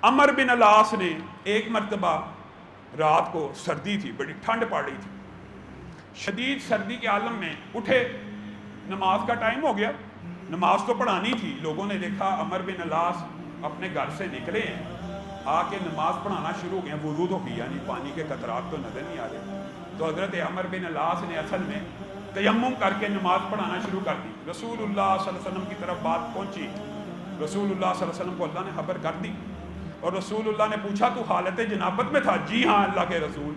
عمر بن العاص نے ایک مرتبہ رات کو سردی تھی، بڑی ٹھنڈ پڑ رہی تھی، شدید سردی کے عالم میں اٹھے، نماز کا ٹائم ہو گیا، نماز تو پڑھانی تھی، لوگوں نے دیکھا عمر بن العاص اپنے گھر سے نکلے ہیں، آ کے نماز پڑھانا شروع ہو گئے، وضو تو کیا نہیں، پانی کے قطرات تو نظر نہیں آ رہے، تو حضرت عمر بن العاص نے اصل میں تیمم کر کے نماز پڑھانا شروع کر دی۔ رسول اللہ صلی اللہ علیہ وسلم کی طرف بات پہنچی، رسول اللہ صلی اللہ علیہ وسلم کو اللہ نے خبر کر دی، اور رسول اللہ نے پوچھا تو حالت جنابت میں تھا؟ جی ہاں اللہ کے رسول،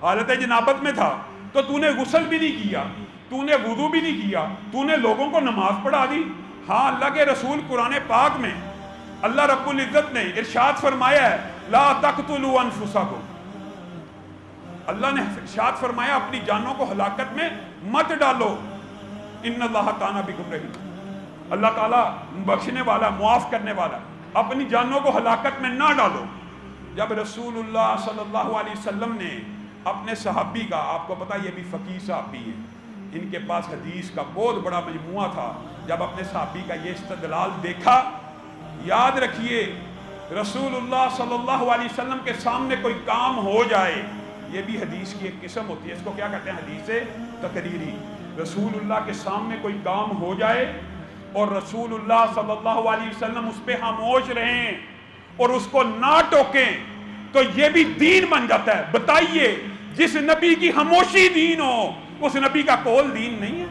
حالت جنابت میں تھا۔ تو تو نے غسل بھی نہیں کیا، تو نے وضو بھی نہیں کیا، تو نے لوگوں کو نماز پڑھا دی؟ ہاں اللہ کے رسول، قرآن پاک میں اللہ رب العزت نے ارشاد فرمایا ہے لا تقتلوا انفسکم، اللہ نے ارشاد فرمایا اپنی جانوں کو ہلاکت میں مت ڈالو، ان اللہ کان بکم رحیم، اللہ تعالیٰ بخشنے والا، معاف کرنے والا، اپنی جانوں کو ہلاکت میں نہ ڈالو۔ جب رسول اللہ صلی اللہ علیہ وسلم نے اپنے صحابی کا، آپ کو پتا یہ بھی فقیہ صحابی ہیں، ان کے پاس حدیث کا بہت بڑا مجموعہ تھا، جب اپنے صحابی کا یہ استدلال دیکھا، یاد رکھیے رسول اللہ صلی اللہ علیہ وسلم کے سامنے کوئی کام ہو جائے، یہ بھی حدیث کی ایک قسم ہوتی ہے، اس کو کیا کہتے ہیں؟ حدیث تقریری۔ رسول اللہ کے سامنے کوئی کام ہو جائے اور رسول اللہ صلی اللہ علیہ وسلم اس پہ خاموش رہیں اور اس کو نہ ٹوکیں تو یہ بھی دین بن جاتا ہے۔ بتائیے جس نبی کی خاموشی دین ہو، اس نبی کا قول دین نہیں ہے،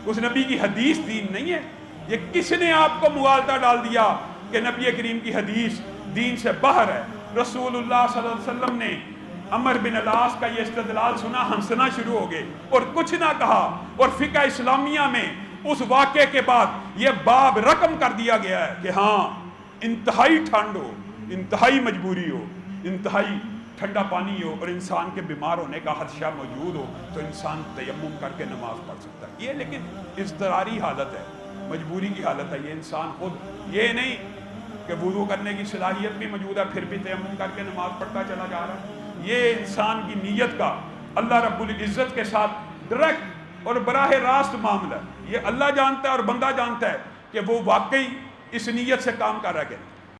اس نبی کی حدیث دین نہیں ہے۔ یہ کس نے آپ کو مغالطہ ڈال دیا کہ نبی کریم کی حدیث دین سے باہر ہے؟ رسول اللہ صلی اللہ علیہ وسلم نے عمر بن العاص کا یہ استدلال سنا، ہنسنا شروع ہو گئے اور کچھ نہ کہا، اور فقہ اسلامیہ میں اس واقعے کے بعد یہ باب رقم کر دیا گیا ہے کہ ہاں انتہائی ٹھنڈ ہو، انتہائی مجبوری ہو، انتہائی ٹھنڈا پانی ہو اور انسان کے بیمار ہونے کا خدشہ موجود ہو تو انسان تیمم کر کے نماز پڑھ سکتا ہے۔ یہ لیکن اضطراری حالت ہے، مجبوری کی حالت ہے، یہ انسان خود یہ نہیں کہ وضو کرنے کی صلاحیت بھی موجود ہے پھر بھی تیمم کر کے نماز پڑھتا چلا جا رہا ہے۔ یہ انسان کی نیت کا اللہ رب العزت کے ساتھ ڈائریکٹ اور براہ راست معاملہ ہے، یہ اللہ جانتا ہے اور بندہ جانتا ہے کہ وہ واقعی اس نیت سے کام کر رہا ہے۔